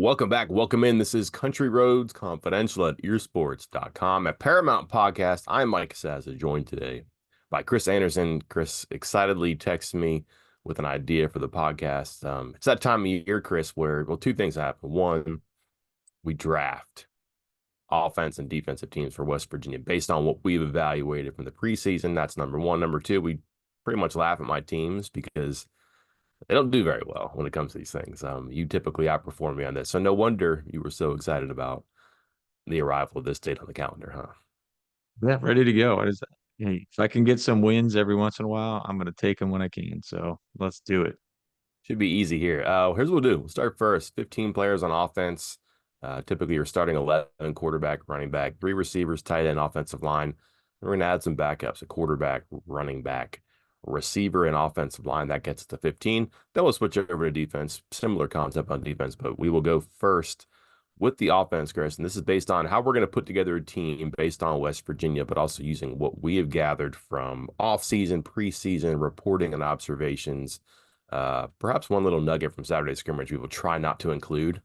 Welcome back. Welcome in. This is Country Roads Confidential at earsports.com. At Paramount Podcast, I'm Mike Sazza, joined today by Chris Anderson. Chris excitedly texts me with an idea for the podcast. It's that time of year, Chris, where, well, two things happen. One, we draft offense and defensive teams for West Virginia based on what we've evaluated from the preseason. That's number one. Number two, we pretty much laugh at my teams because they don't do very well when it comes to these things. You typically outperform me on this. So no wonder you were so excited about the arrival of this date on the calendar, huh? Yeah, ready to go. Hey, if I can get some wins every once in a while, I'm going to take them when I can. So let's do it. Should be easy here. Here's what we'll do. We'll start first. 15 players on offense. Typically, you're starting 11 quarterback, running back, three receivers, tight end, offensive line. We're going to add some backups, a quarterback, running back, receiver, and offensive line. That gets us to 15. Then we'll switch over to defense. Similar concept on defense, but we will go first with the offense, Chris. And this is based on how we're going to put together a team based on West Virginia, but also using what we have gathered from off-season, preseason reporting and observations. Perhaps one little nugget from Saturday scrimmage we will try not to include.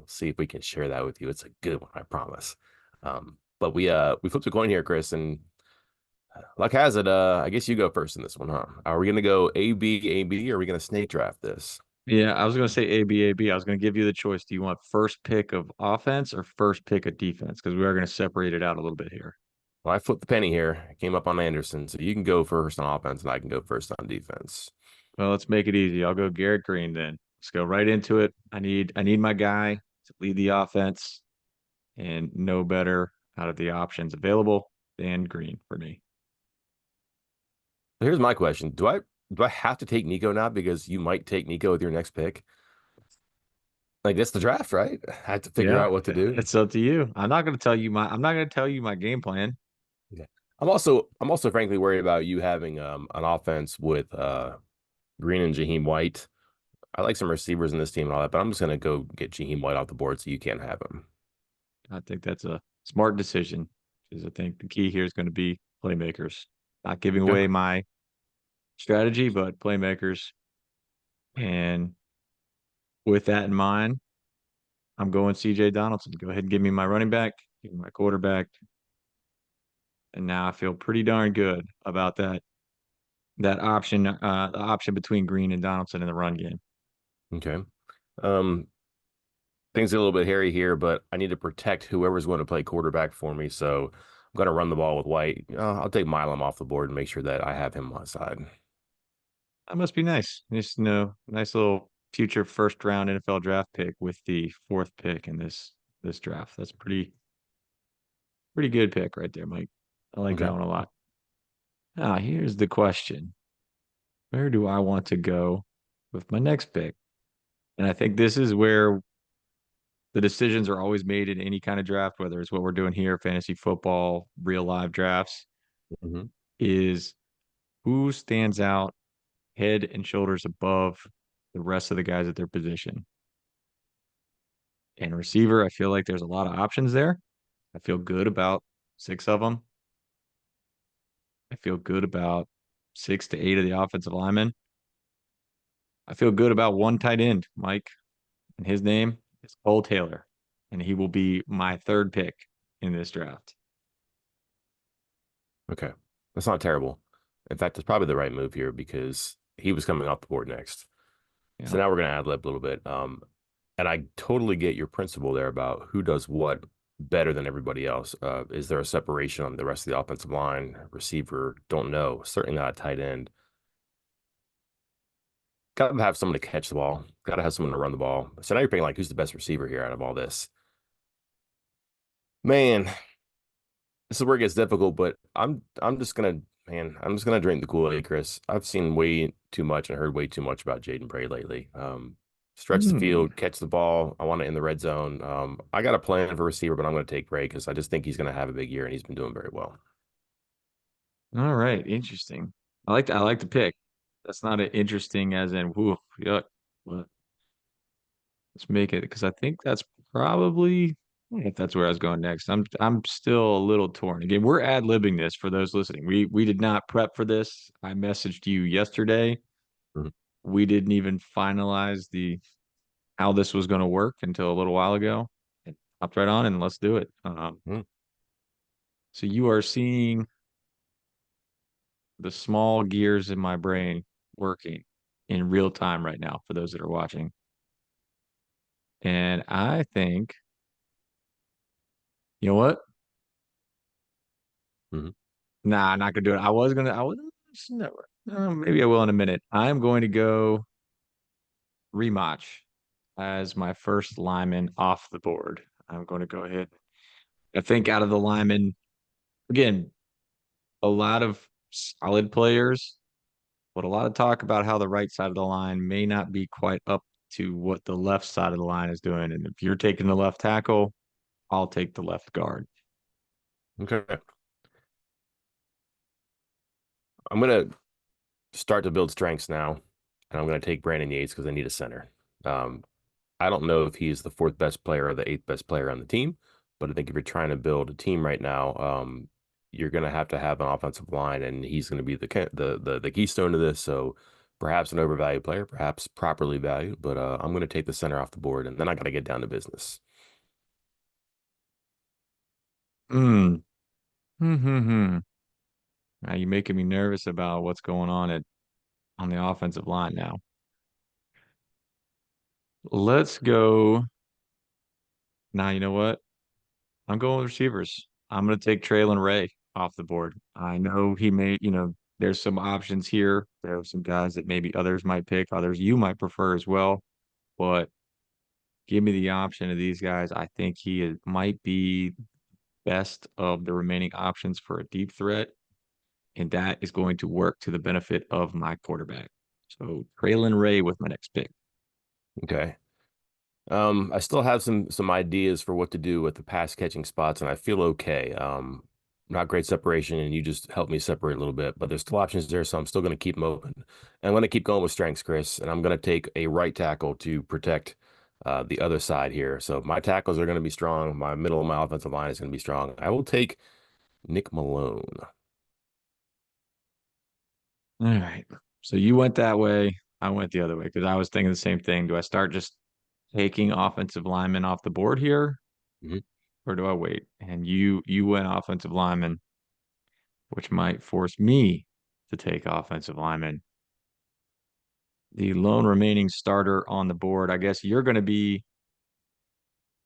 See if we can share that with you. It's a good one, I promise. But we flipped a coin here, Chris, and luck has it. I guess you go first in this one, huh? Are we gonna go A B, or are we gonna snake draft this? Yeah, I was going to say A, B. I was going to give you the choice. Do you want first pick of offense or first pick of defense? Because we are going to separate it out a little bit here. Well, I flipped the penny here. I came up on Anderson, so you can go first on offense, and I can go first on defense. Well, let's make it easy. I'll go Garrett Green then. Let's go right into it. I need my guy to lead the offense, and no better out of the options available than Green for me. Here's my question: Do I have to take Nico now because you might take Nico with your next pick? Like that's the draft, right? I have to figure Yeah, out what to do. it's up to you. I'm not going to tell you my game plan. Okay. I'm also frankly worried about you having an offense with Green and Jaheim White. I like some receivers in this team and all that, but I'm just gonna go get Jaheim White off the board so you can't have him. I think that's a smart decision because I think the key here is going to be playmakers, not giving Okay. away my strategy, but playmakers. And with that in mind, I'm going CJ Donaldson. Go ahead and give me my running back, give me my quarterback. And now I feel pretty darn good about that option, the option between Green and Donaldson in the run game. Okay. Um, things are a little bit hairy here, but I need to protect whoever's going to play quarterback for me. So I'm going to run the ball with White. I'll take Milam off the board and make sure that I have him on my side. That must be nice. Just nice little future first round NFL draft pick with the fourth pick in this draft. That's pretty good pick right there, Mike. I like that Okay. one a lot. Now, here's the question. Where do I want to go with my next pick? And I think this is where the decisions are always made in any kind of draft, whether it's what we're doing here, fantasy football, real live drafts, Hmm. is who stands out head and shoulders above the rest of the guys at their position. And receiver, I feel like there's a lot of options there. I feel good about six of them. I feel good about 6 to 8 of the offensive linemen. I feel good about one tight end, Mike, and his name is Cole Taylor, and he will be my third pick in this draft. Okay. That's not terrible. In fact, it's probably the right move here because he was coming off the board next. So Yeah. now we're going to ad lib a little bit. And I totally get your principle there about who does what better than everybody else. Is there a separation on the rest of the offensive line? Receiver, don't know. Certainly not a tight end. Got to have someone to catch the ball. Got to have someone to run the ball. So now you're picking like who's the best receiver here out of all this? Man, this is where it gets difficult. But I'm just gonna I'm just gonna drink the Kool-Aid, Chris. I've seen way too much and heard way too much about Jaden Bray lately. Stretch the Hmm. field, catch the ball. I want it in the red zone. I got a plan for receiver, but I'm going to take Bray because I just think he's going to have a big year and he's been doing very well. All right. Interesting. I like the pick. That's not an interesting as in woof, yuck. But let's make it because I think that's probably I don't know if that's where I was going next. I'm still a little torn. Again, we're ad-libbing this for those listening. We did not prep for this. I messaged you yesterday. Mhm. We didn't even finalize the how this was going to work until a little while ago. It hopped right on and let's do it. Hmm. So you are seeing the small gears in my brain working in real time right now for those that are watching. And I think, you know what? Mhm. Nah, I'm not gonna do it. I was never. Maybe I will in a minute. I'm going to go Remach as my first lineman off the board. I'm going to go ahead. I think out of the linemen, again, a lot of solid players, but a lot of talk about how the right side of the line may not be quite up to what the left side of the line is doing. And if you're taking the left tackle, I'll take the left guard. Okay. I'm gonna start to build strengths now, and I'm gonna take Brandon Yates because I need a center. Um, I don't know if he's the fourth best player or the eighth best player on the team, but I think if you're trying to build a team right now, you're going to have an offensive line, and he's going to be the keystone of this. So perhaps an overvalued player, perhaps properly valued, but I'm going to take the center off the board, and then I got to get down to business. Hmm. Hmm. Now you're making me nervous about what's going on the offensive line now. Let's go. Now, you know what? I'm going with receivers. I'm going to take Traylon Ray off the board. I know he may, there's some options here. There are some guys that maybe others might pick, others you might prefer as well. But give me the option of these guys. I think might be best of the remaining options for a deep threat, and that is going to work to the benefit of my quarterback. So Traylon Ray with my next pick. Okay. I still have some ideas for what to do with the pass catching spots, and I feel okay. Not great separation, and you just helped me separate a little bit, but there's still options there, so I'm still going to keep them open. And I'm going to keep going with strengths, Chris, and I'm going to take a right tackle to protect the other side here. So my tackles are going to be strong. My middle of my offensive line is going to be strong. I will take Nick Malone. All right. So you went that way. I went the other way because I was thinking the same thing. Do I start just taking offensive linemen off the board here, Mhm. or do I wait? And you went offensive lineman, which might force me to take offensive lineman. The lone remaining starter on the board. I guess you're going to be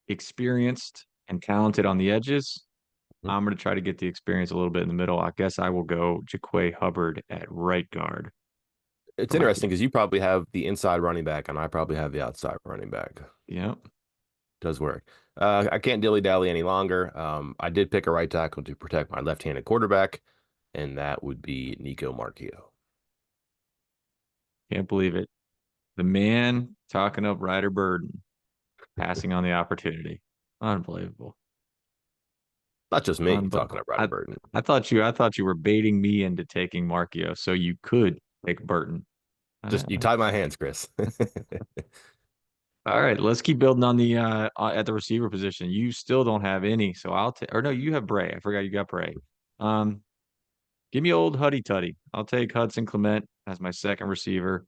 experienced and talented on the edges. I'm going to try to get the experience a little bit in the middle. I guess I will go Jaquay Hubbard at right guard It's for my interesting team. because you probably have the inside running back, and I probably have the outside running back. Yep. Does work. I can't dilly-dally any longer. I did pick a right tackle to protect my left-handed quarterback, and that would be Nico Marchio. Can't believe it. The man talking up Ryder Burden, passing on the opportunity. Unbelievable. Not just me talking Unbelievable. about Ryder Burton. I thought you were baiting me into taking Markio so you could take Burton. Uh, Just you tied my hands, Chris. all right, let's keep building on the at the receiver position. You still don't have any, so I'll take or no, you have Bray. I forgot you got Bray. Um, give me old Huddy Tuddy. I'll take Hudson Clement as my second receiver.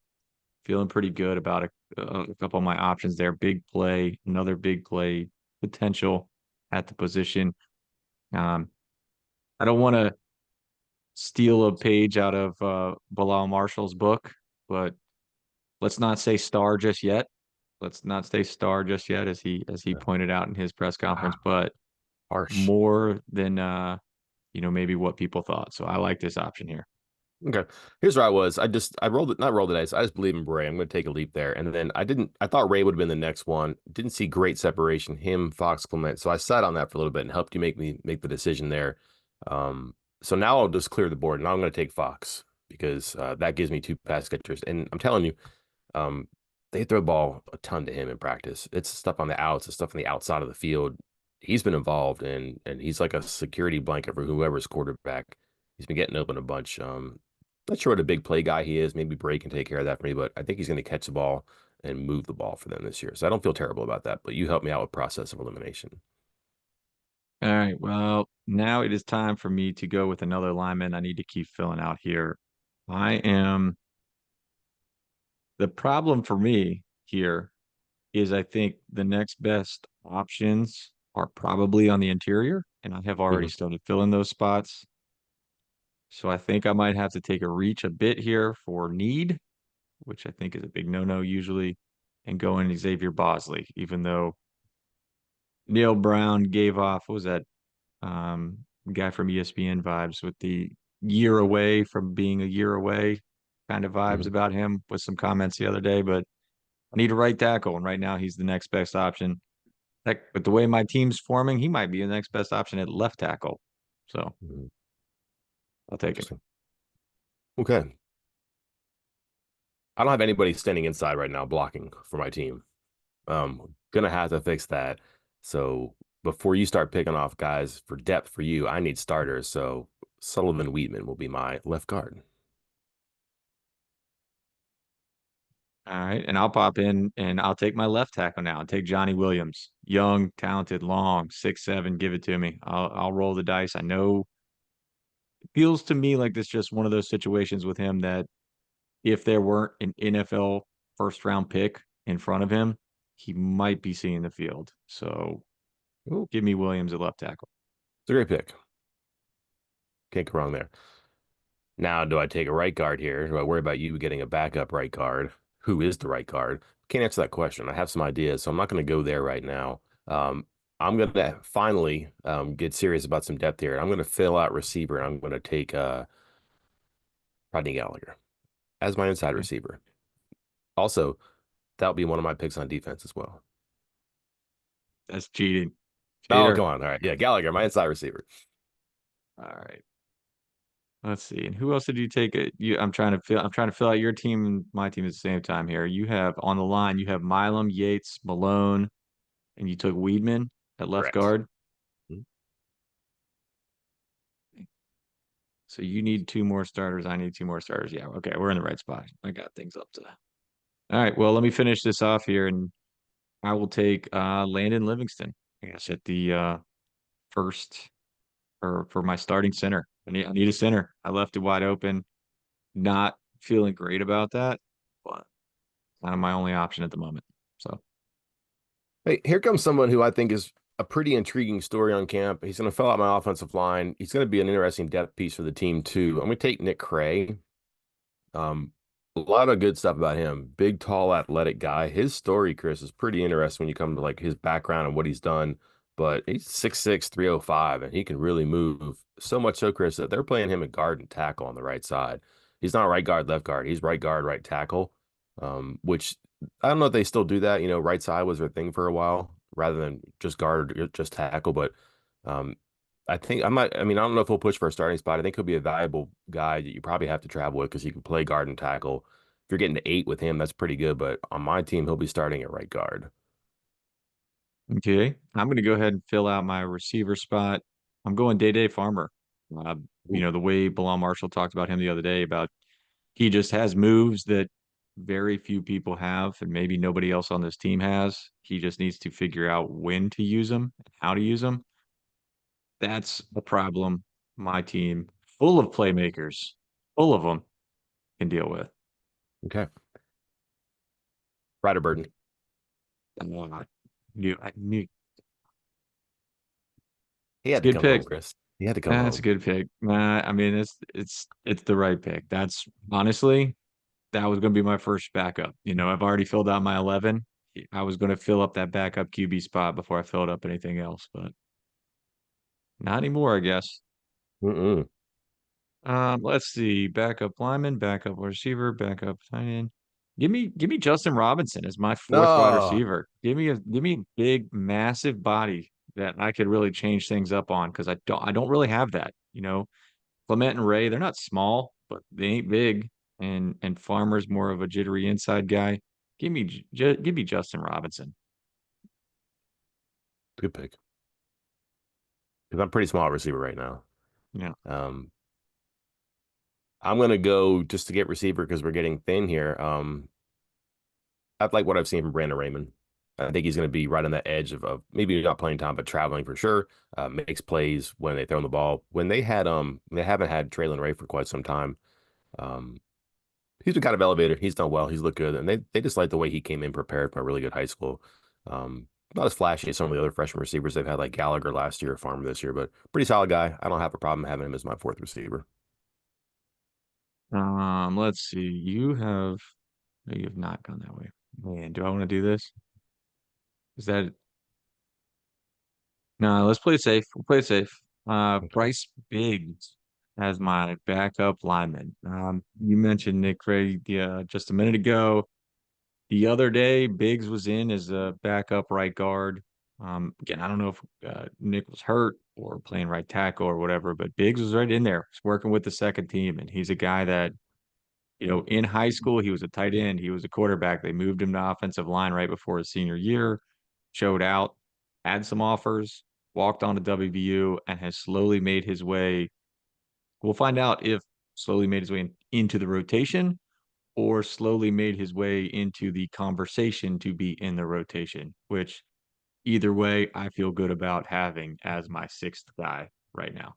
Feeling pretty good about a couple of my options there. Big play, another big play potential at the position. Um, I don't want to steal a page out of Bilal Marshall's book, but let's not say star just yet. Let's not say star just yet, as he pointed out in his press conference, Wow, but harsh. more than maybe what people thought. So I like this option here. Okay. Here's where I was. I rolled it, not rolled the dice. I just believe in Bray. I'm going to take a leap there. And then I thought Ray would have been the next one. Didn't see great separation, him, Fox, Clement. So I sat on that for a little bit and helped you make the decision there. So now I'll just clear the board. Now I'm going to take Fox because that gives me two pass catchers. And I'm telling you, um, they throw the ball a ton to him in practice. It's stuff on the outs, it's stuff on the outside of the field. He's been involved and he's like a security blanket for whoever's quarterback. He's been getting open a bunch. Not sure what a big play guy he is. Maybe Bray can take care of that for me, but I think he's going to catch the ball and move the ball for them this year. So I don't feel terrible about that. But you help me out with process of elimination. All right. Well, now it is time for me to go with another lineman. I need to keep filling out here. I am the problem for me here is I think the next best options are probably on the interior, and I have already Mhm. started filling those spots. So I think I might have to take a reach a bit here for need, which I think is a big no-no usually, and go in Xavier Bosley, even though Neil Brown gave off, what was that um, guy from ESPN vibes with the year away from being a year away kind of vibes Mhm. about him with some comments the other day, but I need a right tackle, and right now he's the next best option. Heck, with the way my team's forming, he might be the next best option at left tackle. So Mhm. I'll take him. Interesting. Okay. I don't have anybody standing inside right now blocking for my team. Gonna have to fix that. So before you start picking off guys for depth for you, I need starters. So Sullivan Wheatman will be my left guard. All right. And I'll pop in and I'll take my left tackle now. I'll take Johnny Williams. Young, talented, long, 6'7". Give it to me. I'll roll the dice. I know it feels to me like it's just one of those situations with him that if there weren't an NFL first round pick in front of him, he might be seeing the field. So Ooh, give me Williams at left tackle. it's a great pick. Can't go wrong there. Now, do I take a right guard here? Do I worry about you getting a backup right guard? Who is the right guard? Can't answer that question. I have some ideas, so I'm not going to go there right now. I'm going to finally get serious about some depth here. I'm going to fill out receiver, and I'm going to take Rodney Gallagher as my inside Okay. receiver. Also, that'll be one of my picks on defense as well. That's cheating. Oh, come Cheater. on. All right. Yeah, Gallagher, my inside receiver. All right. Let's see. And who else did you take? I'm trying to fill out your team and my team at the same time here. You have on the line, you have Milam, Yates, Malone, and you took Weedman at left Correct. guard. So you need two more starters. I need two more starters. Yeah, okay, we're in the right spot. I got things up to. All right, well, let me finish this off here, and I will take Landon Livingston. I guess at the first for my starting center. I need a center. I left it wide open. Not feeling great about that, but kind of my only option at the moment. So Hey, here comes someone who I think is a pretty intriguing story on camp. He's going to fill out my offensive line. He's going to be an interesting depth piece for the team, too. I'm going to take Nick Cray. A lot of good stuff about him. Big, tall, athletic guy. His story, Chris, is pretty interesting when you come to like his background and what he's done. But he's 6'6", 305, and he can really move. So much so, Chris, that they're playing him at guard and tackle on the right side. He's not right guard, left guard. He's right guard, right tackle. Which I don't know if they still do that. You know, right side was their thing for a while, rather than just guard or just tackle. But um, I think I might. I mean, I don't know if he'll push for a starting spot. I think he'll be a valuable guy that you probably have to travel with because he can play guard and tackle. If you're getting to 8 with him, that's pretty good. But on my team, he'll be starting at right guard. okay, I'm going to go ahead and fill out my receiver spot. I'm going Day Farmer. Uh, Ooh, the way Bilal Marshall talked about him the other day about he just has moves that very few people have, and maybe nobody else on this team has. He just needs to figure out when to use them and how to use them. That's the problem my team, full of playmakers, full of them, can deal with. okay. Ryder Burton. I knew He it's had a to good come pick. home, Chris. He had to come That's a home. good pick. I mean, it's the right pick. That's honestly, that was going to be my first backup. I've already filled out my 11. I was going to fill up that backup QB spot before I filled up anything else, but not anymore, I guess. Mm-mm. Let's see. Backup lineman, backup receiver, backup tight end. Give me Justin Robinson as my fourth wide No. receiver. Give me a big, massive body that I could really change things up on because I don't really have that. Clement and Ray, they're not small, but they ain't big. And Farmer's more of a jittery inside guy. Give me Justin Robinson. Good pick. Because I'm pretty small receiver right now. Yeah. Um, I'm gonna go just to get receiver because we're getting thin here. I like what I've seen from Brandon Raymond. I think he's going to be right on that edge of maybe not playing time, but traveling for sure. Makes plays when they throw the ball. When they haven't had Traylon Ray for quite some time. Um, He's been kind of elevated. He's done well. He's looked good, and they just like the way he came in prepared from a really good high school. Not as flashy as some of the other freshman receivers they've had, like Gallagher last year, Farmer this year, but pretty solid guy. I don't have a problem having him as my fourth receiver. Let's see. You have not gone that way. Man, do I want to do this? Is that no, let's play it safe. We'll play it safe. Okay. Bryce Biggs as my backup lineman. You mentioned Nick Ray just a minute ago. The other day, Biggs was in as a backup right guard. Again, I don't know if Nick was hurt or playing right tackle or whatever, but Biggs was right in there. He's working with the second team, and he's a guy that, in high school, he was a tight end, he was a quarterback. They moved him to offensive line right before his senior year, showed out, had some offers, walked on to WVU, and has slowly made his way. We'll find out if slowly made his way into the rotation or slowly made his way into the conversation to be in the rotation, which either way, I feel good about having as my sixth guy right now.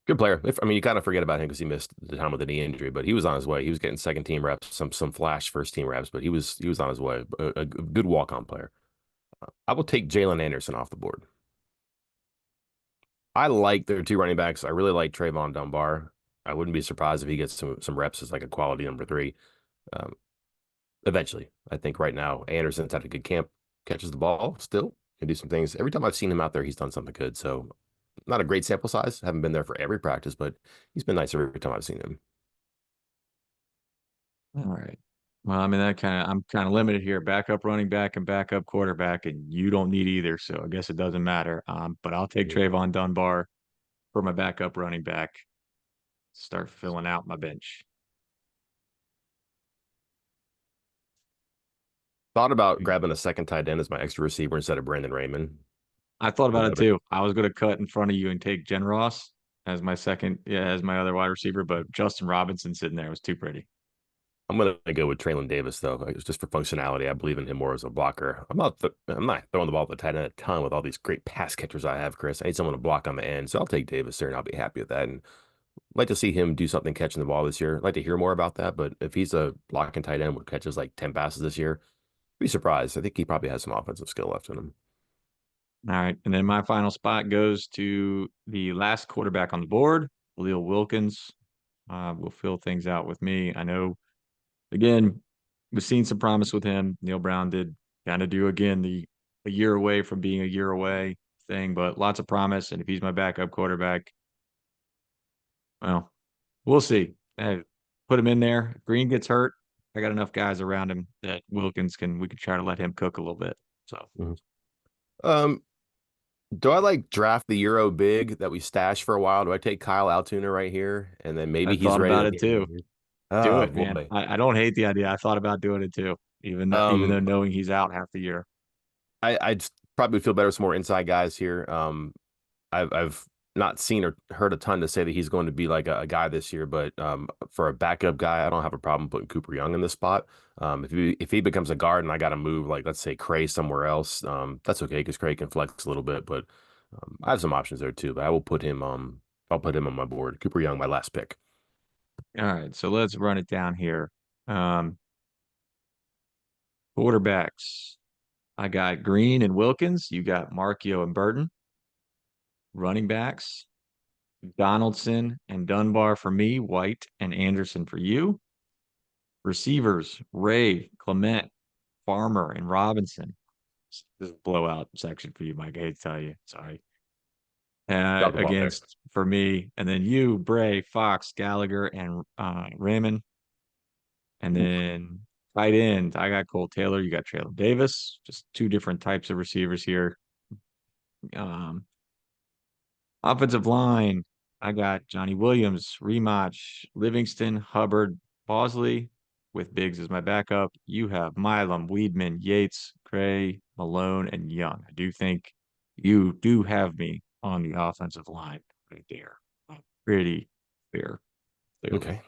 Good player. I mean, you kind of forget about him because he missed the time with the knee injury, but he was on his way. He was getting second team reps, some flash first team reps, but he was on his way. A good walk on player. I will take Jalen Anderson off the board. I like their two running backs. I really like Trayvon Dunbar. I wouldn't be surprised if he gets some reps as like a quality number three. Um, Eventually, I think right now Anderson's had a good camp, catches the ball still, can do some things. Every time I've seen him out there, he's done something good. So not a great sample size. Haven't been there for every practice, but he's been nice every time I've seen him. All right. Well, I mean, I'm kind of limited here. Backup running back and backup quarterback, and you don't need either, so I guess it doesn't matter. But I'll take Yeah. Trayvon Dunbar for my backup running back. Start filling out my bench. Thought about grabbing a second tight end as my extra receiver instead of Brandon Raymond. I thought Would about it that be- too. I was going to cut in front of you and take Jen Ross as my second, yeah, as my other wide receiver, but Justin Robinson sitting there was too pretty. I'm gonna go with Traylon Davis though. It's just for functionality. I believe in him more as a blocker. I'm not throwing the ball at the tight end a ton with all these great pass catchers I have, Chris. I need someone to block on the end, so I'll take Davis there, and I'll be happy with that. And like to see him do something catching the ball this year. I'd like to hear more about that. But if he's a blocking tight end who catches like 10 passes this year, be surprised. I think he probably has some offensive skill left in him. All right. And then my final spot goes to the last quarterback on the board, Leo Wilkins. Will fill things out with me. I know, again, we've seen some promise with him. Neil Brown did kind of do again the a year away from being a year away thing, but lots of promise. And if he's my backup quarterback, well, we'll see. Put him in there. If Green gets hurt, I got enough guys around him that we could try to let him cook a little bit. So Mhm. Um, do I like draft the Euro big that we stashed for a while? Do I take Kyle Altoona right here, and then I maybe he's thought ready about to it be in too. here? Do Oh it, man. boy. I don't hate the idea. I thought about doing it too, even though Um, knowing he's out half the year. I just probably feel better with some more inside guys here. I've not seen or heard a ton to say that he's going to be like a guy this year, but for a backup guy, I don't have a problem putting Cooper Young in this spot. If he becomes a guard and I got to move, like let's say Cray somewhere else, that's okay because Cray can flex a little bit, but I have some options there too. But I'll put him on my board. Cooper Young, my last pick. All right, so let's run it down here. Um, Quarterbacks. I got Green and Wilkins. You got Markio and Burton. Running backs. Donaldson and Dunbar for me. White and Anderson for you. Receivers. Ray, Clement, Farmer, and Robinson. This is a blowout section for you, Mike. I hate to tell you. Sorry. Drop the ball there. Against for me, and then you, Bray, Fox, Gallagher, and Raymond. And then tight end, I got Cole Taylor. You got Traylon Davis. Just two different types of receivers here. Um, Offensive line, I got Johnny Williams, Rematch, Livingston, Hubbard, Bosley, with Biggs as my backup. You have Milam, Weedman, Yates, Gray, Malone, and Young. I do think you do have me on the offensive line right there. Pretty fair, clearly. Okay.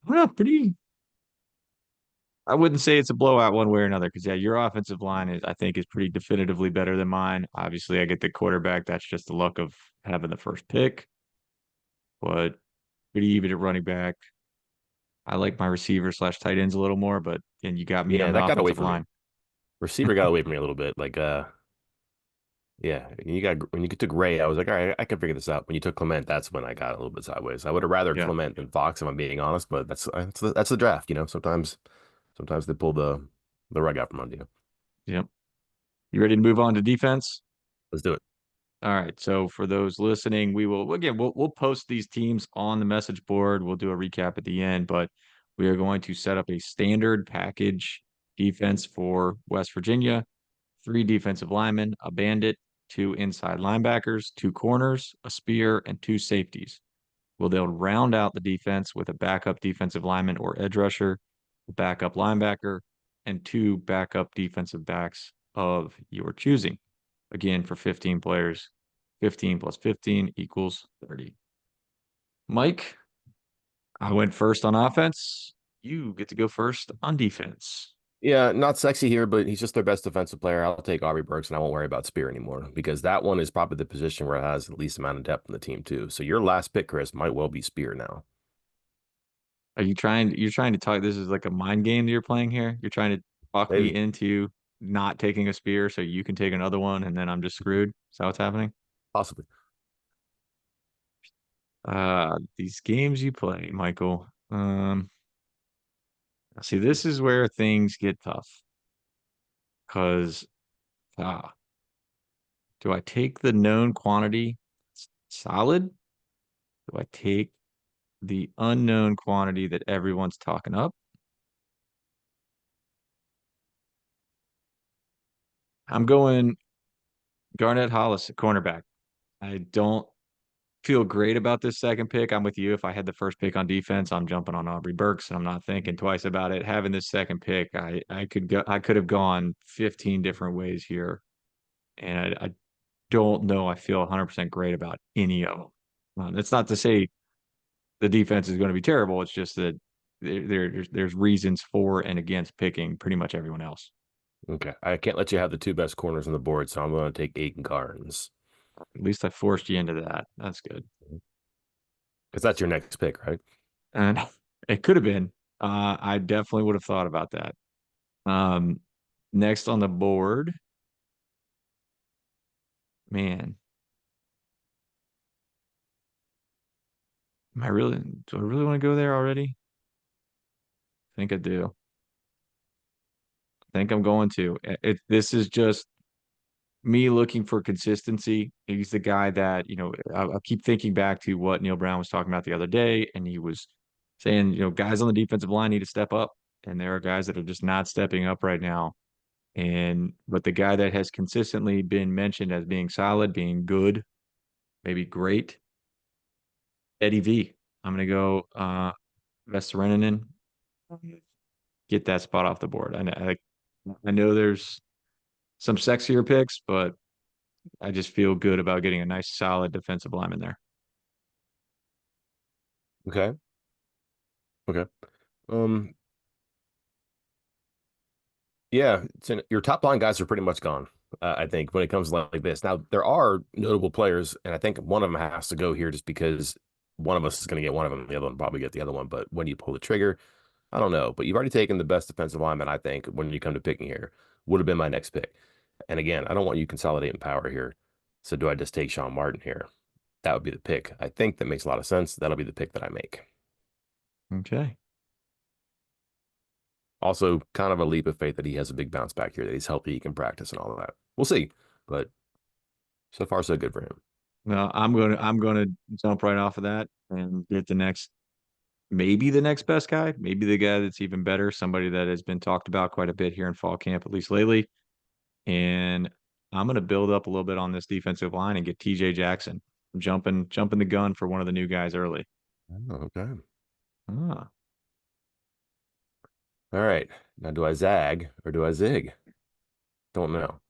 Well, pretty. I wouldn't say it's a blowout one way or another because yeah, your offensive line is I think is pretty definitively better than mine. Obviously, I get the quarterback. That's just the luck of having the first pick, but pretty even at running back. I like my receiver slash tight ends a little more, but and you got me on Yeah, the that got away offensive from me. line. Receiver got away from me a little bit. Like, yeah, when you took Ray, I was like, all right, I can figure this out. When you took Clement, that's when I got a little bit sideways. I would have rather Yeah. Clement than Fox, if I'm being honest, but that's the draft, you know. Sometimes they pull the rug out from under you. Yep. You ready to move on to defense? Let's do it. All right. So for those listening, we'll post these teams on the message board. We'll do a recap at the end, but we are going to set up a standard package defense for West Virginia. 3 defensive linemen, a bandit, 2 inside linebackers, 2 corners, a spear, and 2 safeties. Will they'll round out the defense with a backup defensive lineman or edge rusher, a backup linebacker, and 2 backup defensive backs of your choosing. Again, for 15 players, 15 plus 15 equals 30. Mike, I went first on offense. You get to go first on defense. Yeah, not sexy here, but he's just their best defensive player. I'll take Aubrey Burks, and I won't worry about Spear anymore because that one is probably the position where it has the least amount of depth in the team too. So your last pick, Chris, might well be Spear now. You're trying to talk, this is like a mind game that you're playing here. You're trying to talk me Maybe, into not taking a spear so you can take another one and then I'm just screwed. Is that what's happening? possibly. These games you play, Michael. See, this is where things get tough because do I take the known quantity solid? Do I take the unknown quantity that everyone's talking up? I'm going Garnett Hollis, cornerback. I don't feel great about this second pick. I'm with you. If I had the first pick on defense, I'm jumping on Aubrey Burks and I'm not thinking twice about it. Having this second pick, I could have gone 15 different ways here. And I don't know. I feel 100% great about any of them. That's not to say the defense is going to be terrible. It's just that there's reasons for and against picking pretty much everyone else. Okay, I can't let you have the two best corners on the board, so I'm going to take Aiken Carnes At least I forced you into that. That's good. because that's your next pick, right? And it could have been. I definitely would have thought about that. Um, next on the board, man, do I really want to go there already? I think I do. I think I'm going to. This is just me looking for consistency. He's the guy that, I'll keep thinking back to what Neil Brown was talking about the other day, and he was saying, guys on the defensive line need to step up, and there are guys that are just not stepping up right now. But the guy that has consistently been mentioned as being solid, being good, maybe great, Eddie V. I'm gonna go Vessereninen, get that spot off the board. I know there's some sexier picks, but I just feel good about getting a nice solid defensive lineman there. Okay, okay. Um, yeah, your top line guys are pretty much gone. I think when it comes to like this. Now there are notable players, and I think one of them has to go here just because one of us is going to get one of them, the other one probably get the other one. But when you pull the trigger, I don't know. But you've already taken the best defensive lineman, I think, when you come to picking here. Would have been my next pick. And again, I don't want you consolidating power here. So do I just take Sean Martin here? That would be the pick. I think that makes a lot of sense. That'll be the pick that I make. Okay. Also, kind of a leap of faith that he has a big bounce back here, that he's healthy, he can practice and all of that. We'll see. But so far, so good for him. Well, I'm gonna jump right off of that and get maybe the next best guy, maybe the guy that's even better, somebody that has been talked about quite a bit here in fall camp, at least lately. And I'm gonna build up a little bit on this defensive line and get TJ Jackson. Jumping the gun for one of the new guys early. Oh, okay. Ah, All right. Now, do I zag or do I zig? Don't know.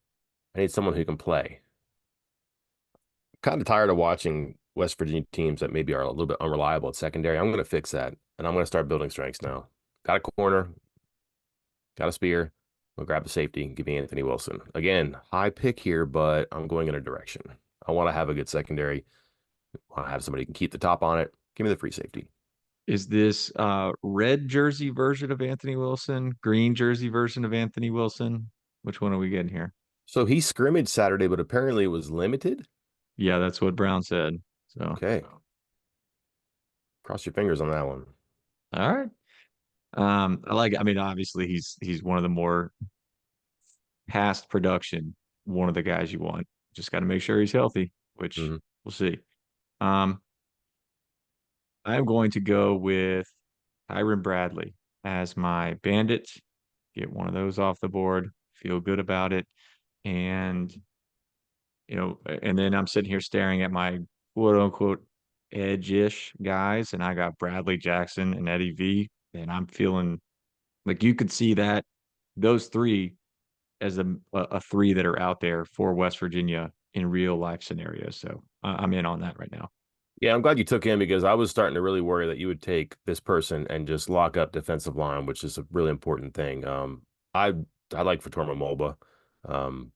I need someone who can play. Kind of tired of watching West Virginia teams that maybe are a little bit unreliable at secondary. I'm going to fix that, and I'm going to start building strengths now. Got a corner, got a spear. We'll grab the safety. Give me Anthony Wilson. Again, high pick here, but I'm going in a direction. I want to have a good secondary. I want to have somebody who can keep the top on it. Give me the free safety. Is this red jersey version of Anthony Wilson, green jersey version of Anthony Wilson? Which one are we getting here? So he scrimmaged Saturday, but apparently it was limited. Yeah, that's what Brown said. So, Okay. Cross your fingers on that one. all right. I mean, obviously he's one of the more past production, one of the guys you want. Just got to make sure he's healthy, which Mhm. we'll see. Um, I'm going to go with Tyron Bradley as my bandit. Get one of those off the board. Feel good about it. And and then I'm sitting here staring at my quote unquote edge-ish guys, and I got Bradley Jackson and Eddie V, and I'm feeling like you could see that those three as a three that are out there for West Virginia in real life scenarios. So I'm in on that right now. Yeah, I'm glad you took him because I was starting to really worry that you would take this person and just lock up defensive line, which is a really important thing. I I like Fatorma Mulba. Um,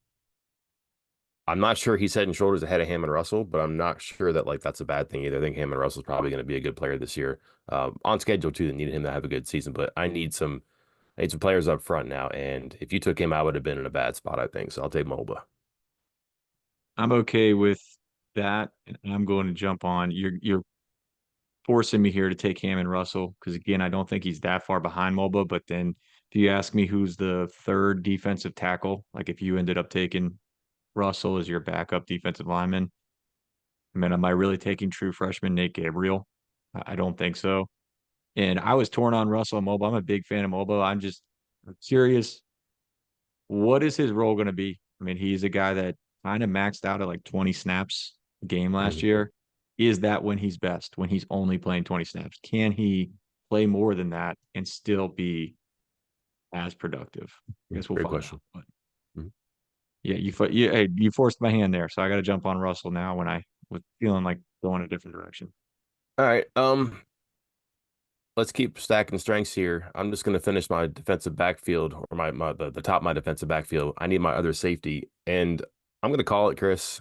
I'm not sure he's head and shoulders ahead of Hammond Russell, but I'm not sure that like that's a bad thing either. I think Hammond Russell's probably going to be a good player this year. On schedule too, that needed him to have a good season, but I need some players up front now. And if you took him, I would have been in a bad spot, I think. So I'll take Mulba. I'm okay with that, and I'm going to jump on. You're forcing me here to take Hammond Russell because again, I don't think he's that far behind Mulba. But then, if you ask me who's the third defensive tackle, like if you ended up taking Russell as your backup defensive lineman, I mean, am I really taking true freshman Nate Gabriel? I don't think so. And I was torn on Russell and Mulba. I'm a big fan of Mulba. I'm curious, what is his role going to be? I mean, he's a guy that kind of maxed out at like 20 snaps a game last Mhm. year. Is that when he's best, when he's only playing 20 snaps? Can he play more than that and still be as productive? I guess we'll Great find out. question. But Mhm. yeah, hey, you forced my hand there, so I got to jump on Russell now when I was feeling like going a different direction. All right. Let's keep stacking strengths here. I'm just going to finish my defensive backfield or the top of my defensive backfield. I need my other safety, and I'm going to call it, Chris.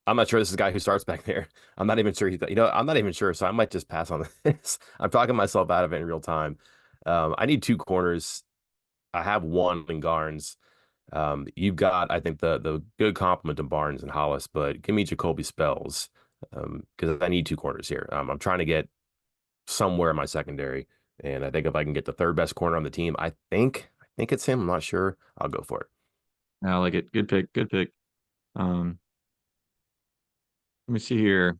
I'm not sure this is the guy who starts back there. I'm not even sure I'm not even sure, so I might just pass on this. I'm talking myself out of it in real time. I need two corners. I have one in Garnes. You've got, I think, the good complement to Barnes and Hollis, but give me Jacoby Spells because I need two corners here. I'm trying to get somewhere in my secondary, and I think if I can get the third best corner on the team, I think it's him. I'm not sure. I'll go for it. I like it. Good pick. Good pick. Um, Let me see here.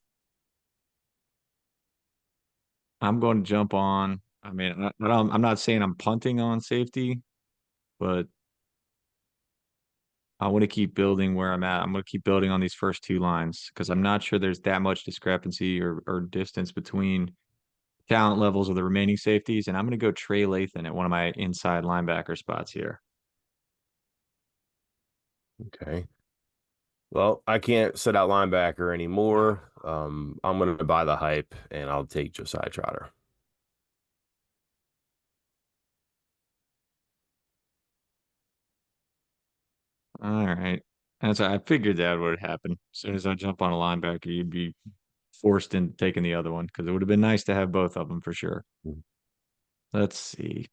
I'm going to jump on. I mean, I'm not saying I'm punting on safety, but I want to keep building where I'm at. I'm going to keep building on these first two lines because I'm not sure there's that much discrepancy or distance between talent levels of the remaining safeties. And I'm going to go Trey Lathan at one of my inside linebacker spots here. Okay. Well, I can't sit out linebacker anymore. I'm going to buy the hype, and I'll take Josiah Trotter. All right. As I figured that would happen. As soon as I jump on a linebacker, you'd be forced into taking the other one because it would have been nice to have both of them for sure. Let's see.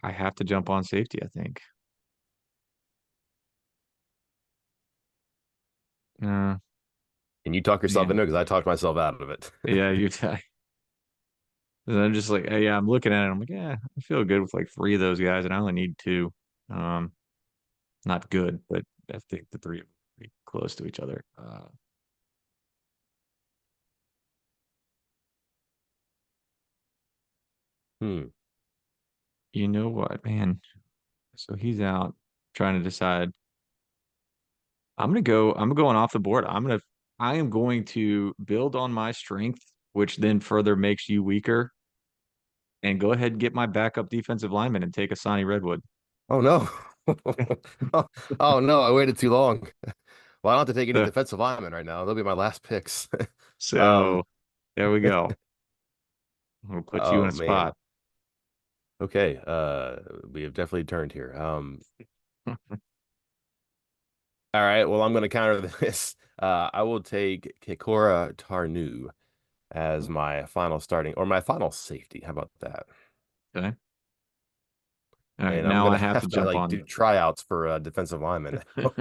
I have to jump on safety, I think. Uh, Can you talk yourself man. into it? Because I talked myself out of it. Yeah, you and I'm just like, yeah, I'm looking at it. I'm like, yeah, I feel good with like three of those guys, and I only need two. Um, Not good, but I think the three are pretty close to each other. Hmm. You know what, man? So he's out trying to decide. I'm going off the board. I am going to build on my strength, which then further makes you weaker, and go ahead and get my backup defensive lineman and take a Sonny Redwood. Oh no. Oh, oh no, I waited too long. Well, I don't have to take any So, defensive linemen right now. They'll be my last picks. so Um, there we go. We'll put you in oh a man. spot. Okay. We have definitely turned here. All right. Well, I'm going to counter this. I will take Kikora Tarnu as my final starting or my final safety. How about that? Okay. All right. And I'm Now going I to have to have to jump like on. do tryouts for defensive lineman now.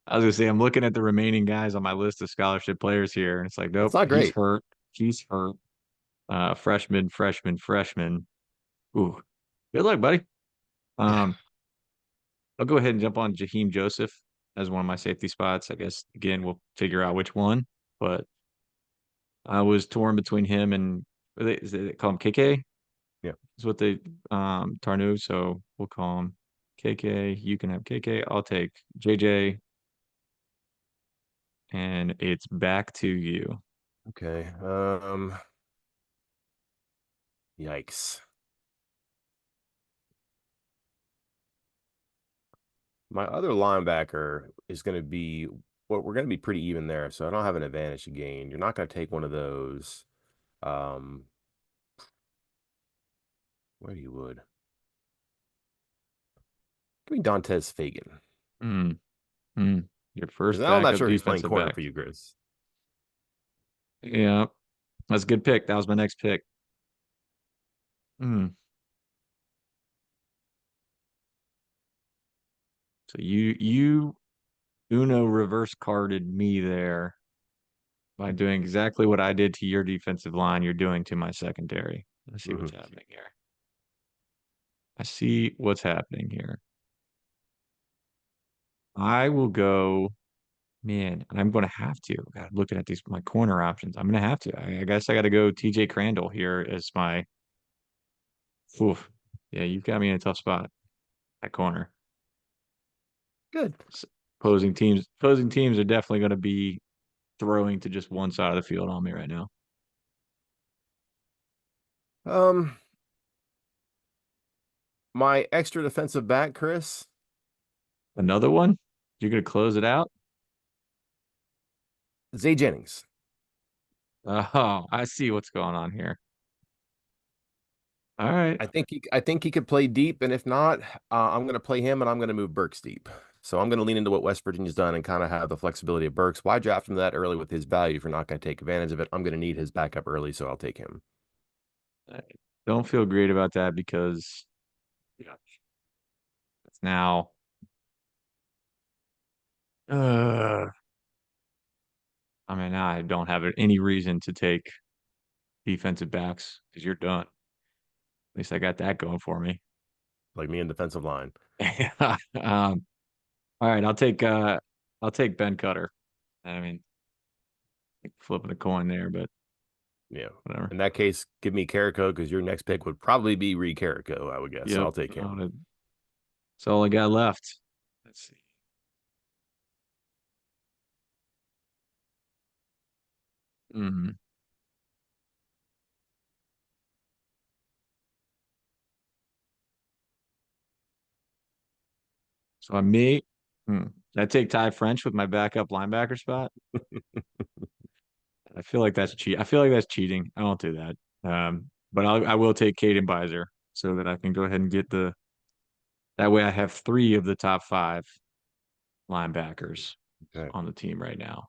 I was gonna say I'm looking at the remaining guys on my list of scholarship players here, and it's like, That's nope, not he's great. hurt. He's hurt. Freshman, freshman, freshman. Ooh, good luck, buddy. Yeah. Um, I'll go ahead and jump on Jaheim Joseph as one of my safety spots. I guess again we'll figure out which one, but I was torn between him and they call him KK Yeah. is what they Tarnu, so we'll call him KK. You can have KK. I'll take JJ, and it's back to you. Okay. Yikes. My other linebacker is going to be well, we're going to be pretty even there, so I don't have an advantage to gain. You're not going to take one of those. Um, where you would. Give me Dantes Fagan. Mm, mm. Your Because first now I'm not backup sure who's playing defensive corner back. for you, Chris. Yeah, that's a good pick. That was my next pick. Mm. So you Uno reverse carded me there by doing exactly what I did to your defensive line. You're doing to my secondary. Let's see what's Hmm. happening here. I see what's happening here. I will go, man, and I'm going to have to. God, looking at these my corner options, I'm going to have to. I guess I got to go TJ Crandall here as my. Oof. Yeah, you've got me in a tough spot at corner. Good. Opposing teams are definitely going to be throwing to just one side of the field on me right now. Um, my extra defensive back, Chris, Another one? You're going to close it out? Zay Jennings. Oh, I see what's going on here. All right. I think he could play deep, and if not, I'm going to play him, and I'm going to move Burks deep. So I'm going to lean into what West Virginia's done and kind of have the flexibility of Burks. Why draft him that early with his value if you're not going to take advantage of it? I'm going to need his backup early, so I'll take him. I don't feel great about that because yeah, it's now uh I mean now I don't have any reason to take defensive backs because you're done. At least I got that going for me. Like me in defensive line. Um, all right, I'll take Ben Cutter. I mean, flipping a coin there, but Yeah. whatever. In that case, give me Carrico because your next pick would probably be Reed Carrico, I would guess. So Yep. I'll take him. That's all I got left. Let's see. Mhm. So I may I take Ty French with my backup linebacker spot. I feel like that's cheat. I feel like that's cheating. I won't do that. But I will take Caden Bizer so that I can go ahead and get the. That way, I have three of the top five linebackers Okay. on the team right now,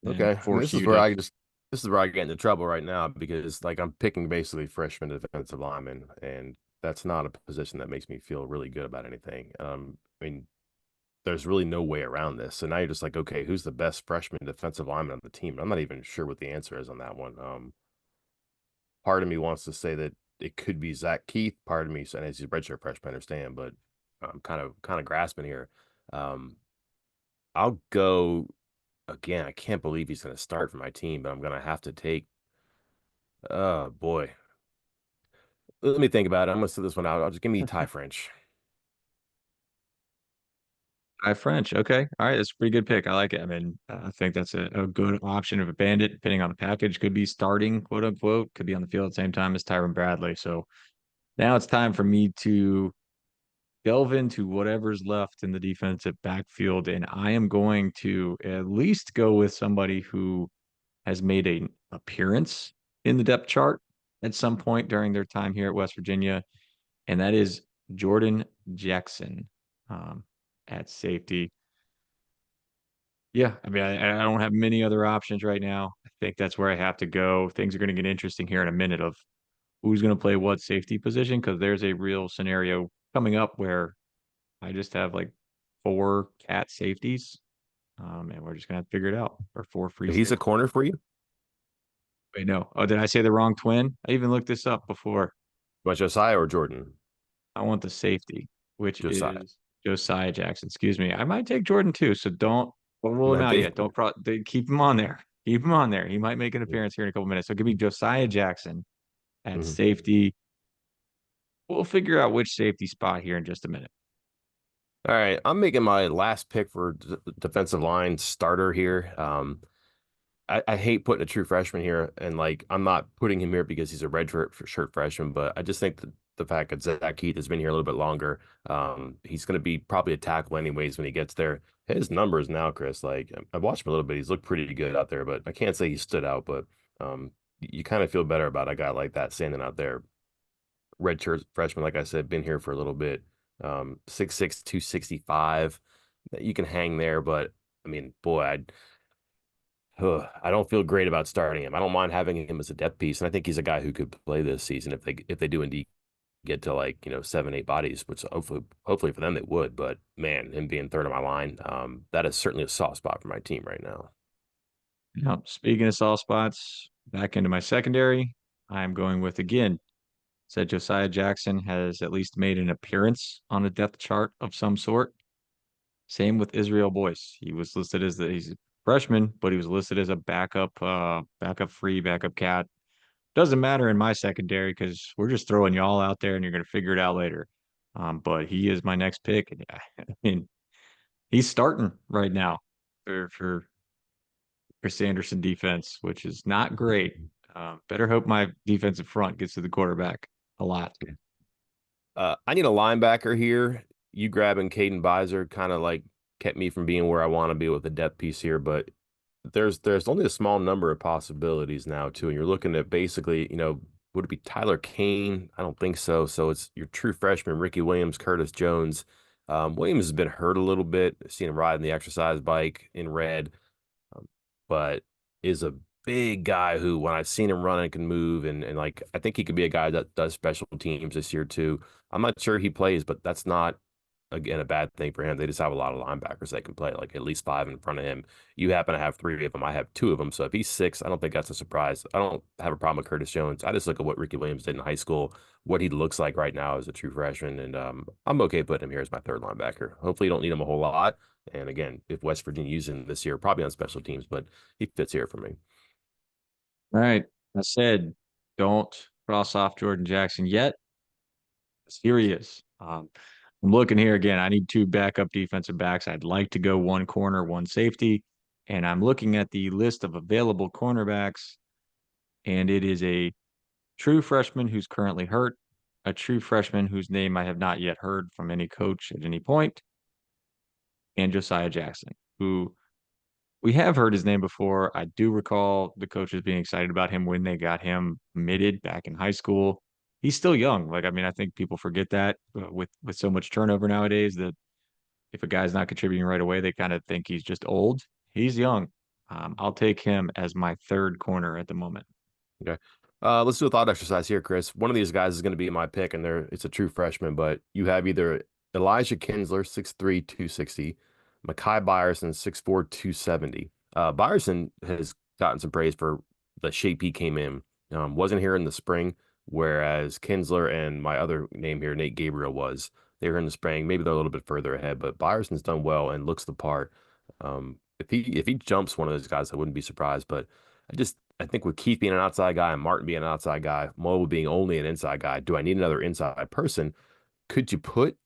and Okay. And force you to. this is where I get into trouble right now because like I'm picking basically freshman defensive linemen, and that's not a position that makes me feel really good about anything. I mean, there's really no way around this. So now you're just like, okay, who's the best freshman defensive lineman on the team? I'm not even sure what the answer is on that one. Part of me wants to say that it could be Zach Keith. Part of me, and as a redshirt freshman, I understand, but I'm kind of grasping here. Um, I'll go again. I can't believe he's going to start for my team, but I'm going to have to take. Oh boy, let me think about it. I'm going to sit this one out. I'll just give me Ty French. Ty French. Okay. All right. That's a pretty good pick. I like it. I mean, I think that's a good option of a bandit, depending on the package. Could be starting, quote unquote, could be on the field at the same time as Tyron Bradley. So now it's time for me to delve into whatever's left in the defensive backfield. And I am going to at least go with somebody who has made an appearance in the depth chart at some point during their time here at West Virginia. And that is Jordan Jackson, at safety. Yeah, I mean, I don't have many other options right now. I think that's where I have to go. Things are going to get interesting here in a minute of who's going to play what safety position because there's a real scenario coming up where I just have like four cat safeties, and we're just gonna have to figure it out. Or four free He's a safety. corner for you. Wait, no. Oh, did I say the wrong twin? I even looked this up before. You want Josiah or Jordan? I want the safety, which Josiah. is Josiah Jackson. Excuse me. I might take Jordan too, so don't rule him Might out be. yet. Keep him on there. Keep him on there. He might make an appearance here in a couple minutes. So give me Josiah Jackson at Mhm. safety. We'll figure out which safety spot here in just a minute. All right, I'm making my last pick for defensive line starter here. I hate putting a true freshman here, and like I'm not putting him here because he's a shirt freshman, but I just think that the fact that Zach Keith has been here a little bit longer, he's going to be probably a tackle anyways when he gets there. His numbers now, Chris, like I've watched him a little bit, he's looked pretty good out there, but I can't say he stood out. But you kind of feel better about a guy like that standing out there. Red shirt freshman, like I said, been here for a little bit. 6'6", 265. You can hang there, but I mean, boy, I don't feel great about starting him. I don't mind having him as a depth piece, and I think he's a guy who could play this season if they do indeed get to like 7, 8 bodies, which hopefully for them they would. But man, him being third on my line, that is certainly a soft spot for my team right now. Now, speaking of soft spots, back into my secondary, I'm going with again. Said Josiah Jackson has at least made an appearance on a depth chart of some sort. Same with Israel Boyce. He was listed as he's a freshman, but he was listed as a backup free, backup cat. Doesn't matter in my secondary because we're just throwing y'all out there and you're gonna figure it out later. But he is my next pick. And I mean, he's starting right now for Sanderson defense, which is not great. Better hope my defensive front gets to the quarterback a lot. I need a linebacker here. You grabbing Caden Bizer kind of like kept me from being where I want to be with a depth piece here, but there's only a small number of possibilities now too, and you're looking at basically, would it be Tyler Kane? I don't think so. So it's your true freshman, Ricky Williams, Curtis Jones. Williams has been hurt a little bit. I've seen him riding the exercise bike in red, but is a big guy who, when I've seen him run and can move, and like I think he could be a guy that does special teams this year too. I'm not sure he plays, but that's not again a bad thing for him. They just have a lot of linebackers that can play, like at least five in front of him. You happen to have three of them. I have two of them. So if he's six, I don't think that's a surprise. I don't have a problem with Curtis Jones. I just look at what Ricky Williams did in high school, what he looks like right now as a true freshman, and I'm okay putting him here as my third linebacker. Hopefully, you don't need him a whole lot. And again, if West Virginia uses him this year, probably on special teams, but he fits here for me. All right. I said, don't cross off Jordan Jackson yet. Here he is. I'm looking here again. I need two backup defensive backs. I'd like to go one corner, one safety. And I'm looking at the list of available cornerbacks, and it is a true freshman who's currently hurt, a true freshman whose name I have not yet heard from any coach at any point, and Josiah Jackson, who we have heard his name before. I do recall the coaches being excited about him when they got him committed back in high school. He's still young. Like, I mean, I think people forget that with so much turnover nowadays that if a guy's not contributing right away, they kind of think he's just old. He's young. I'll take him as my third corner at the moment. Okay. Let's do a thought exercise here, Chris. One of these guys is going to be my pick, and it's a true freshman, but you have either Elijah Kinsler, 6'3", 260, Makai Byerson, 6'4", 270. Byerson has gotten some praise for the shape he came in. Wasn't here in the spring, whereas Kinsler and my other name here, Nate Gabriel, was. They were in the spring. Maybe they're a little bit further ahead, but Byerson's done well and looks the part. If he jumps one of those guys, I wouldn't be surprised, but I think with Keith being an outside guy and Martin being an outside guy, Mo being only an inside guy, do I need another inside person? Could you put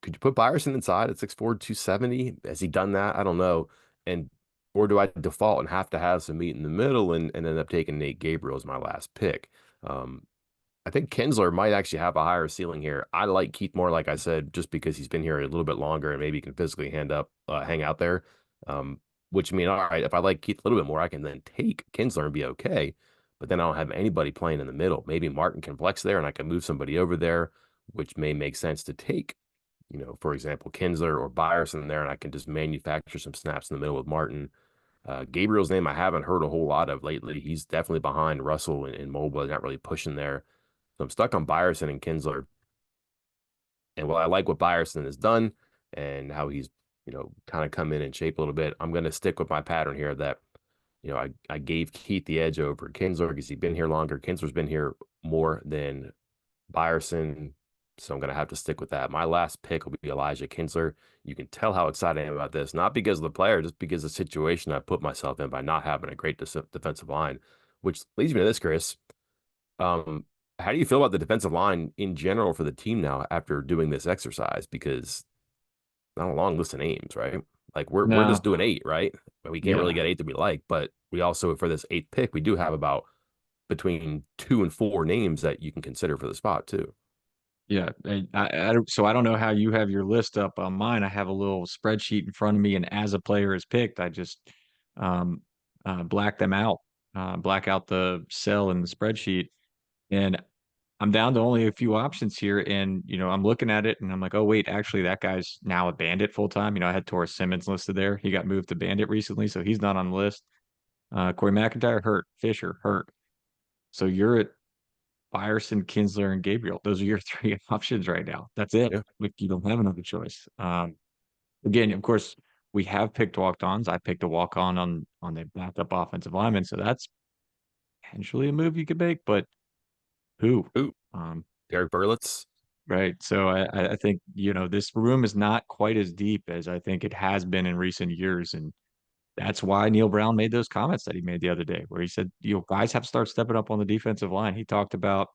could you put Byerson inside at 6'4", 270? Has he done that? I don't know. And or do I default and have to have some meat in the middle and end up taking Nate Gabriel as my last pick? Um, I think Kinsler might actually have a higher ceiling here. I like Keith more, like I said, just because he's been here a little bit longer and maybe can physically hang out there. Um, which mean, all right, if I like Keith a little bit more, I can then take Kinsler and be okay. But then I don't have anybody playing in the middle. Maybe Martin can flex there and I can move somebody over there, which may make sense to take for example, Kinsler or Byerson there, and I can just manufacture some snaps in the middle with Martin. Gabriel's name I haven't heard a whole lot of lately. He's definitely behind Russell and Mobile, not really pushing there. So I'm stuck on Byerson and Kinsler. And while I like what Byerson has done and how he's, kind of come in shape a little bit, I'm going to stick with my pattern here that, I gave Keith the edge over Kinsler because he's been here longer. Kinsler's been here more than Byerson. So I'm going to have to stick with that. My last pick will be Elijah Kinsler. You can tell how excited I am about this, not because of the player, just because of the situation I put myself in by not having a great defensive line, which leads me to this, Chris. Um, how do you feel about the defensive line in general for the team now after doing this exercise? Because not a long list of names, right? Like we're just No, doing eight, right? We can't really yeah, get eight that we like, but we also for this eighth pick, we do have about between 2 and 4 names that you can consider for the spot too. yeah. So I don't know how you have your list up on mine. I have a little spreadsheet in front of me, and as a player is picked, I just um, black them out, black out the cell in the spreadsheet, and I'm down to only a few options here. And I'm looking at it, and I'm like, oh wait, actually, that guy's now a Bandit full time. I had Torres Simmons listed there. He got moved to Bandit recently, so he's not on the list. Corey McIntyre hurt, Fisher hurt. So you're at Byerson, Kinsler, and Gabriel. Those are your three options right now. That's it. Yeah. Like you don't have another choice. Again, of course, we have picked walk-ons. I picked a walk-on on the backup offensive lineman, so that's potentially a move you could make. But who? Ooh, Um, Derek Burlitz. right. So I think this room is not quite as deep as I think it has been in recent years, and that's why Neil Brown made those comments that he made the other day, where he said, guys have to start stepping up on the defensive line. He talked about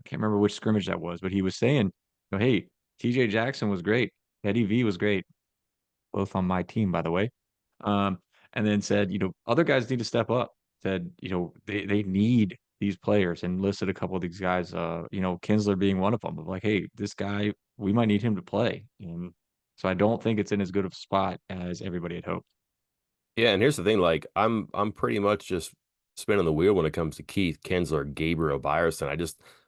I can't remember which scrimmage that was, but he was saying, hey, TJ Jackson was great. Eddie V was great, both on my team, by the way. Um, and then said, other guys need to step up. Said, they need these players and listed a couple of these guys, Kinsler being one of them, of like, hey, this guy, we might need him to play. And so I don't think it's in as good of a spot as everybody had hoped. Yeah, and here's the thing, like I'm pretty much just spinning the wheel when it comes to Keith, Kinsler, Gabriel, Byerson.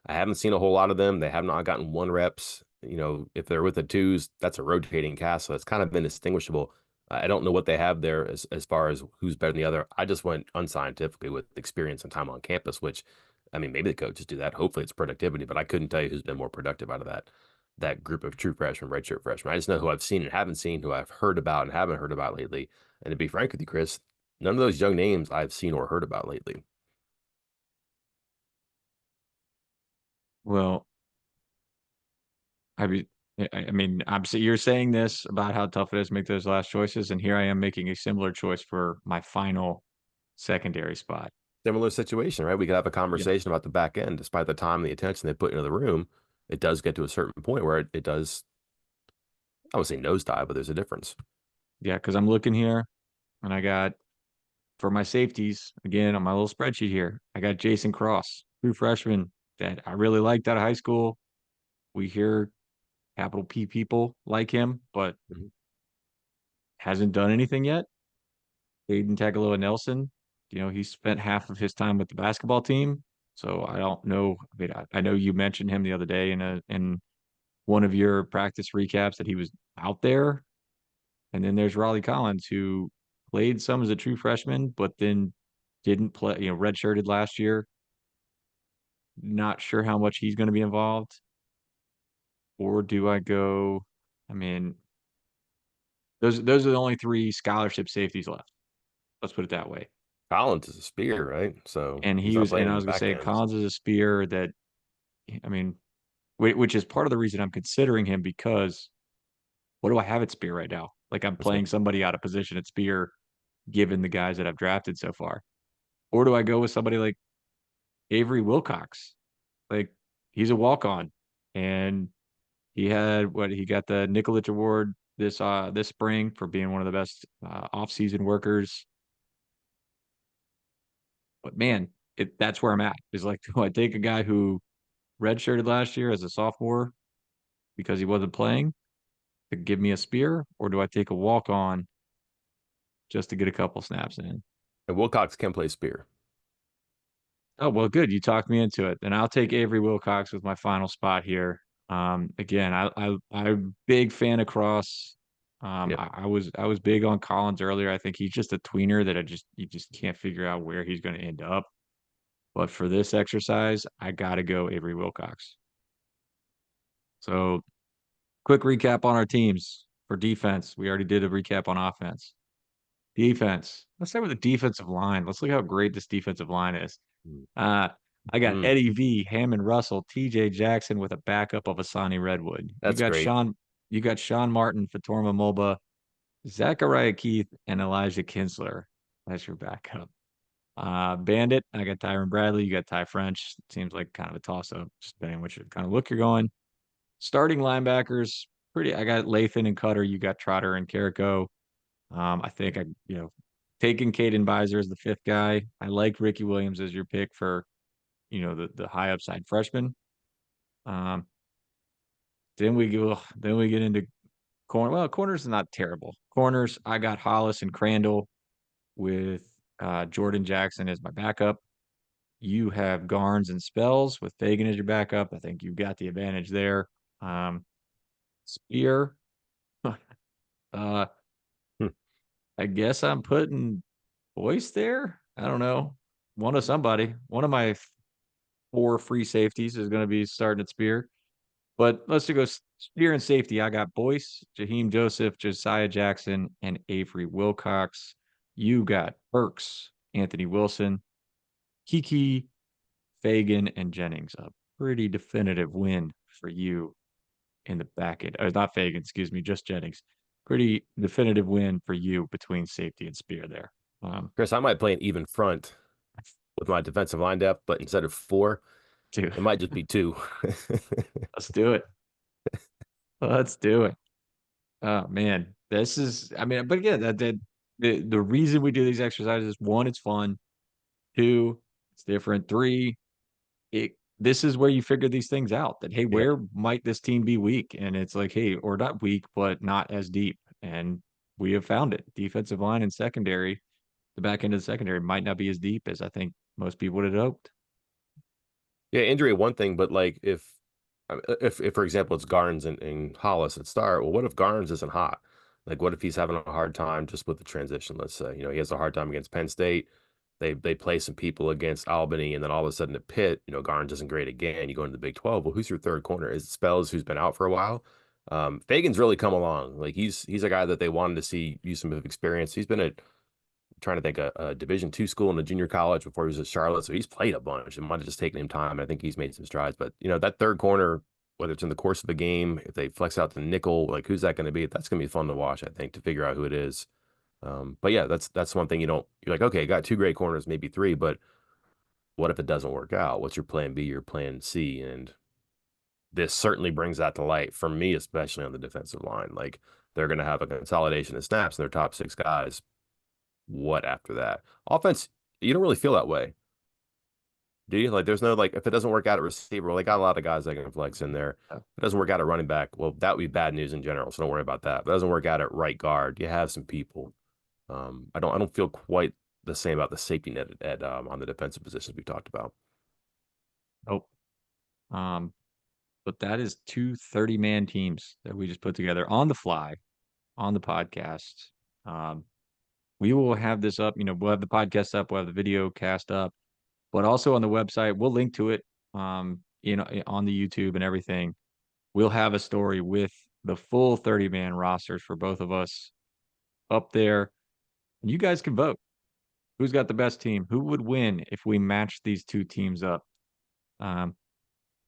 I haven't seen a whole lot of them. They have not gotten 1 reps. If they're with the twos, that's a rotating cast, so it's kind of indistinguishable. I don't know what they have there as far as who's better than the other. I just went unscientifically with experience and time on campus, which I mean maybe the coaches do that. Hopefully it's productivity, but I couldn't tell you who's been more productive out of that group of true freshmen, redshirt freshmen. I just know who I've seen and haven't seen, who I've heard about and haven't heard about lately. And to be frank with you, Chris, none of those young names I've seen or heard about lately. Well, I mean, you're saying this about how tough it is to make those last choices, and here I am making a similar choice for my final secondary spot. Similar situation, right? We could have a Yeah, conversation about the back end, despite the time and the attention they put into the room. It does get to a certain point where it does, I would say nosedive, but there's a difference. yeah, because I'm looking here, and I got for my safeties again on my little spreadsheet here. I got Jason Cross, true freshman that I really liked out of high school. We hear capital P people like him, but Mhm. hasn't done anything yet. Aiden Tagaloa Nelson, he spent half of his time with the basketball team. So I don't know. I mean, I know you mentioned him the other day in one of your practice recaps that he was out there. And then there's Raleigh Collins, who played some as a true freshman, but then didn't play, redshirted last year. Not sure how much he's going to be involved. Or do I go? I mean, those are the only three scholarship safeties left. Let's put it that way. Collins is a spear, right? So And he's not playing I in the was going to back say ends. Collins is a spear that, I mean, which is part of the reason I'm considering him because what do I have at spear right now? Like I'm Let's go. playing somebody out of position at spear given the guys that I've drafted so far. Or do I go with somebody like Avery Wilcox? Like he's a walk on and he got the Nikolic Award this spring for being one of the best off-season workers. But man, that's where I'm at. Is like, do I take a guy who redshirted last year as a sophomore because he wasn't playing to give me a spear, or do I take a walk on just to get a couple snaps in? And Wilcox can play spear. Oh, well, good. You talked me into it. Then I'll take Avery Wilcox with my final spot here. Again, I'm a big fan of Cross. Yep. I was big on Collins earlier. I think he's just a tweener that you just can't figure out where he's going to end up. But for this exercise, I got to go Avery Wilcox. So, quick recap on our teams for defense. We already did a recap on offense. Defense. Let's start with the defensive line. Let's look how great this defensive line is. Uh, I got Mm, Eddie V, Hammond Russell, TJ Jackson with a backup of Asani Redwood. that's great. You got Sean Martin, Fatorma Moba, Zachariah Keith, and Elijah Kinsler. That's your backup. Bandit, I got Tyron Bradley. You got Ty French. Seems like kind of a toss up, just depending on which kind of look you're going. Starting linebackers, pretty. I got Lathan and Cutter. You got Trotter and Carrico. I think taking Caden Bizer as the fifth guy. I like Ricky Williams as your pick for the high upside freshman. Um, then we get into corner. Well, corners is not terrible. Corners, I got Hollis and Crandall with Jordan Jackson as my backup. You have Garnes and Spells with Fagan as your backup. I think you've got the advantage there. Um, Spear. uh, Hmm. I guess I'm putting Boyce there. I don't know. One of somebody. One of my four free safeties is going to be starting at Spear. But let's go Spear and safety. I got Boyce, Jaheim Joseph, Josiah Jackson, and Avery Wilcox. You got Burks, Anthony Wilson, Kiki, Fagan, and Jennings. A pretty definitive win for you in the back end. Not Fagan, excuse me, just Jennings. Pretty definitive win for you between safety and Spear there. Chris, I might play an even front with my defensive line depth, but instead of four, Dude, it might just be two. let's do it. Let's do it. Oh man, this is. I mean, but again, the reason we do these exercises: one, it's fun. Two, it's different. Three, this is where you figure these things out. That hey, Yep. where might this team be weak? And it's like, hey, or not weak, but not as deep. And we have found it. Defensive line and secondary, the back end of the secondary might not be as deep as I think most people would have hoped. Yeah, injury one thing, but like if for example it's Garnes and Hollis at start, well, what if Garnes isn't hot? Like what if he's having a hard time just with the transition, let's say. He has a hard time against Penn State. They play some people against Albany, and then all of a sudden at Pitt, Garnes isn't great again. You go into the Big 12. Well, who's your third corner? Is it Spells, who's been out for a while? Fagan's really come along. Like he's a guy that they wanted to see use some of experience. He's been at trying to think a Division II school in a junior college before he was at Charlotte. So he's played a bunch. It might have just taken him time. I think he's made some strides. But that third corner, whether it's in the course of a game, if they flex out the nickel, like who's that going to be? That's going to be fun to watch, I think, to figure out who it is. But yeah, that's one thing you're like, okay, got two great corners, maybe three, but what if it doesn't work out? What's your plan B, your plan C? And this certainly brings that to light for me, especially on the defensive line. Like they're going to have a consolidation of snaps in their top six guys. What after that? Offense, you don't really feel that way, do you? Like, there's no like, if it doesn't work out at receiver, well, they got a lot of guys that can flex in there. If it doesn't work out at running back, well, that would be bad news in general. So don't worry about that. If it doesn't work out at right guard, you have some people. I don't feel quite the same about the safety net at on the defensive positions we talked about. Nope. Um, but that is two 30-man teams that we just put together on the fly on the podcast. Um, we will have this up, we'll have the podcast up, we'll have the video cast up, but also on the website, we'll link to it on the YouTube and everything. We'll have a story with the full 30-man rosters for both of us up there. And you guys can vote. Who's got the best team? Who would win if we matched these two teams up? Um,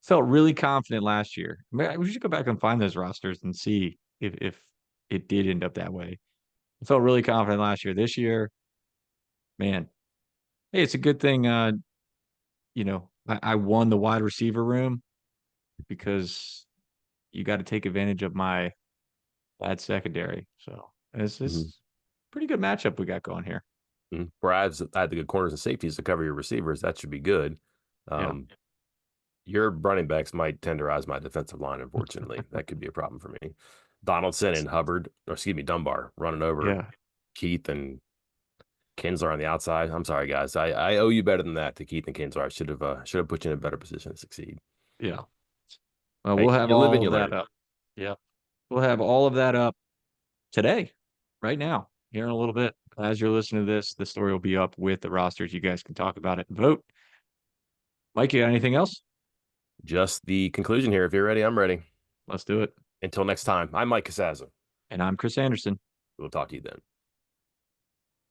Felt really confident last year. We should go back and find those rosters and see if it did end up that way. I felt really confident last year. This year, man, hey, it's a good thing. I won the wide receiver room because you got to take advantage of my bad secondary. So it's Mhm. this pretty good matchup we got going here. Where I had the good corners and safeties to cover your receivers, that should be good. Yeah, Um, your running backs might tenderize my defensive line, unfortunately. That could be a problem for me. Donaldson and Hubbard, or excuse me, Dunbar running over yeah, Keith and Kinsler on the outside. I'm sorry, guys. I owe you better than that to Keith and Kinsler. I should have put you in a better position to succeed. yeah. Well, Hey, we'll have you live and all you of that learn. up. Yep. We'll have all of that up today, right now, here in a little bit. As you're listening to this, the story will be up with the rosters. You guys can talk about it and vote. Mike, you got anything else? Just the conclusion here. If you're ready, I'm ready. Let's do it. Until next time, I'm Mike Casazza. And I'm Chris Anderson. We'll talk to you then.